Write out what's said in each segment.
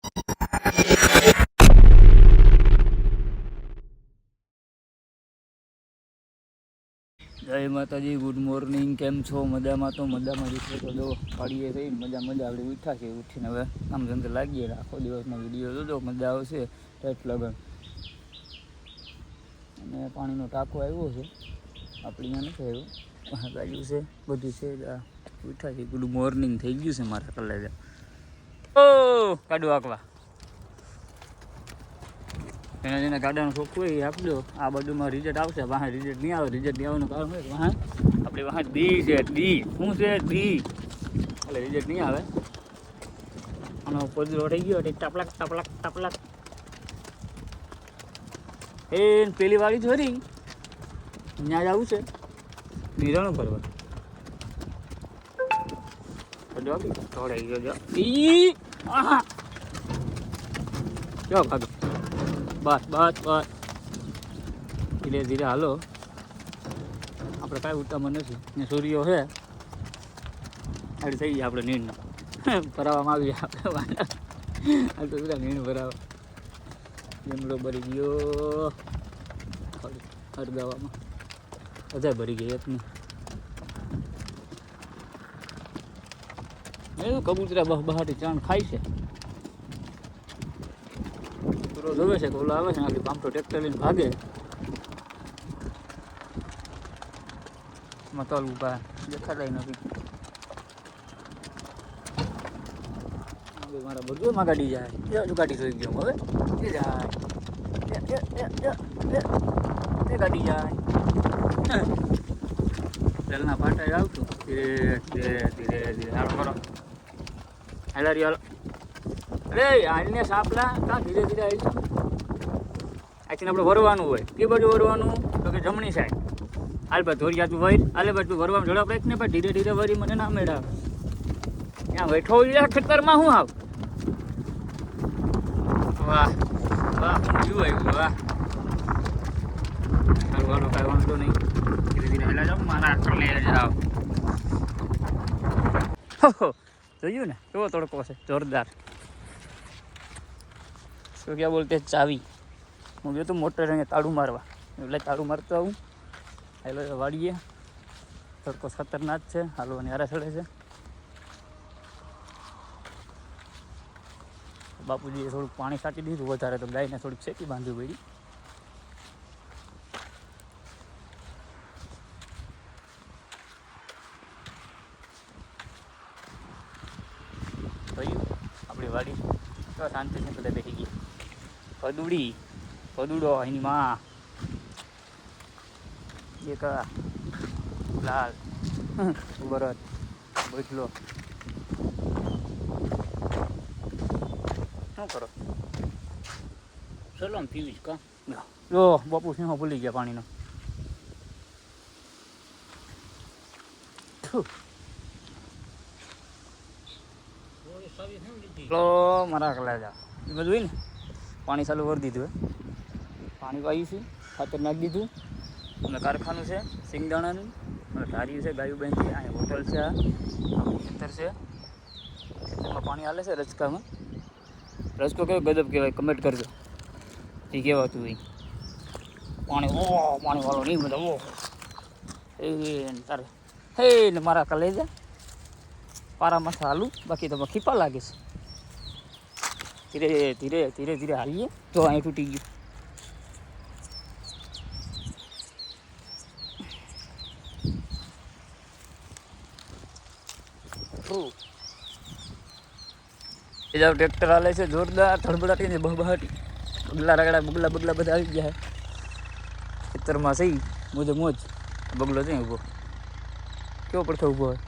જય માતાજી, good morning. કેમ છો? મજામાં? તો મજામાં જ છે. તો જો પાડીએ થઈ મજા આપણે ઉઠ્યા છે. ઉઠીને હવે કામ ધંધે લાગીએ. આખો દિવસનો વિડીયો જોજો, મજા આવશે. ટેટ લગન અને પાણીનો ટાંકો આવ્યો છે. આપણે અહીંયા નથી આવ્યો, ગાયું છે, બધું છે. ઉઠ્યા છે. ગુડ મોર્નિંગ થઈ ગયું છે મારા કલાકે. ઓ કાઢું આકવા એના જેને ગાડાનો શોખ હોય એ આપજો. આ બાજુમાં રિઝલ્ટ આવશે. વાહ રિઝલ્ટ નહીં આવે. રિઝલ્ટ નહીં આવવાનું કારણ હોય વાહ આપણી વાહ ડી છે. ડી શું છે? ડી એટલે રિઝલ્ટ નહીં આવે. આનો પોદરો થઈ ગયો ટપલાક ટપલાક ટપલાક. એ પેલી વાળી છોરી ત્યાં જ આવું છે નિરાણું કરવા. થોડાઈ ગયો જો ભાગો. બસ બસ બસ ધીરે ધીરે હાલો. આપણે કાંઈ ઉતામાં નથી ને સૂર્યો છે આડી થઈ ગયા. આપણે નીણ ભરાવામાં આવી આપણે આ તો બધા નીણ ભરાવા લીમડો ભરી ગયો. હરગાવામાં બધા ભરી ગઈ એકની. એવું કબૂતરા બહાટી ચાણ ખાય છે. જોવે છે કે ઓલો આવે છે ને આગળ પામતો ટ્રેક્ટર લઈને ભાગે. મતલબ દેખાતા નથી. મારા બધું ગાડી જાય. ગાડી જોઈ ગયો હવે એ જાય. ગાડી જાય. તેલના પાટા આવતું ધીરે ધીરે ધીરે ધીરે હાલો કરો. હેલારી હાલો. અરે આને સાપલા કાં ધીરે ધીરે આવી. આથી આપણે વરવાનું હોય. એ બાજુ વરવાનું તો કે જમણી સાઈડ. હાલ ભાઈ ધોરિયા તું વર. હાલે ભાઈ તું વરવામાં ઝડપ રાખ ને ભાઈ. ધીરે ધીરે વરી મને ના મેળાવે. ત્યાં બેઠો હોય ખેતરમાં હું આવ. વાહ વાહ શું આવ્યું વાહ. હાલો હાલો કાંઈ વાંધો નહીં. ધીરે ધીરે હેલા જાઓ. મારા કલે જાઓ. જોયું ને કેવો તડકો છે જોરદાર. શું ક્યાં બોલતે ચાવી. હું ગયો તો મોટર અહીંયા તાળું મારવા. એટલે તાળું મારતો આવું. હાલો વાળીએ. તડકો ખતરનાક છે. હાલવાની હારા ચડે છે. બાપુજીએ થોડુંક પાણી સાચી દીધું વધારે તો ગાયને થોડીક શેકી બાંધવી પડી. જોયું આપણી વાડી તો શાંતિ છે. બધા બેસી ગઈ. પદુડી પદુડો એની માં એક લાલ બરત બચલો. શું કરો? ચલો આમ પીવીશ કા. જો બાપુ સિંહો ભૂલી ગયા પાણીનો. મારા કલા જા એ બધું હોય ને પાણી ચાલુ કરી દીધું. પાણી પાયું છે. ખાતર નાખી દીધું. અને કારખાનું છે સિંગદાણાનું. અને ધાર્યું છે ગાયું બેન છે. અહીંયા હોટલ છે. આ ખેતર છે. ખેતરમાં પાણી હાલે છે રચકામાં. રચકો કેવો ગજબ કહેવાય કમેન્ટ કરજો. એ કહેવાતું હોય પાણી. ઓ પાણી વાળો નહીં બધા. ઓ એ તારે હે ને મારા કલેજા પારામાં હાલું. બાકી તો ખીપા લાગે છે. ધીરે ધીરે ધીરે ધીરે હાલીએ. જો અહીં તૂટી ગયું. એ જાવ ટ્રેક્ટર હાલે છે જોરદાર. થડબડાટી ને બહબહાટી. બગલા રગડા બગલા બગલા બધા આવી ગયા. ખેતરમાં સહી મોજે મોજ. બગલો છે ઊભો. કેવો પડખે ઊભો હોય.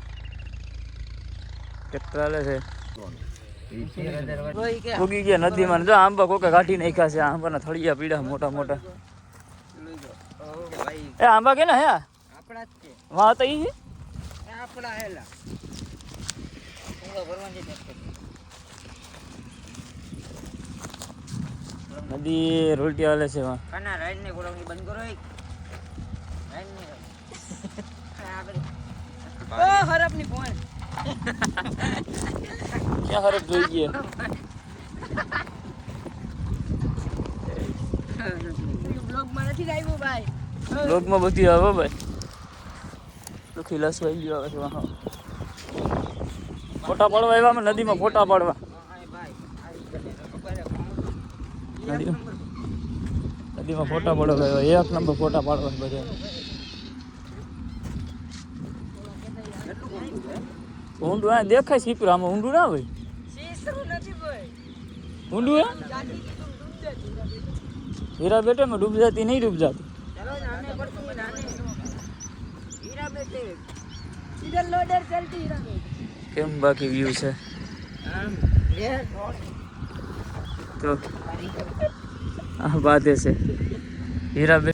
ટ્રેક્ટર હાલે છે. ઉગી ગયા નદીમાં. જો આંબા કોકે કાઢી નાખ્યા છે. આંબાના થળિયા પીડા મોટા મોટા. એ આંબા કે ને હે આપણા જ છે. વાહ તો ઈ આપણા હેલા નદી રોલટી હાલે છે. કાના રાઈડ ને ગોળવણી બંધ કરો. રાઈડ ને ઓ હરપ ની ફોન ક્યાં હરપ જોઈ ગયા. થી આવ્યું ભાઈ. લોગમાં બધી આવે ભાઈ તો ખીલાસ વાઈ ગયો આવે છે વાહ ફોટા પાડવા આવ્યા અમે નદીમાં ફોટા પાડવા નદીમાં ફોટા પાડવા આવ્યા એક નંબર ફોટા પાડવા બધા ઊંડું આ દેખાય સીપરામાં ઊંડું ના હોય ઊંડું હે હીરા બેટે में डूब जाती नहीं डूब जाती इधर लोडर चलती हीरा में કેમ બાકી વ્યૂ છે તો આ બાત છે હીરા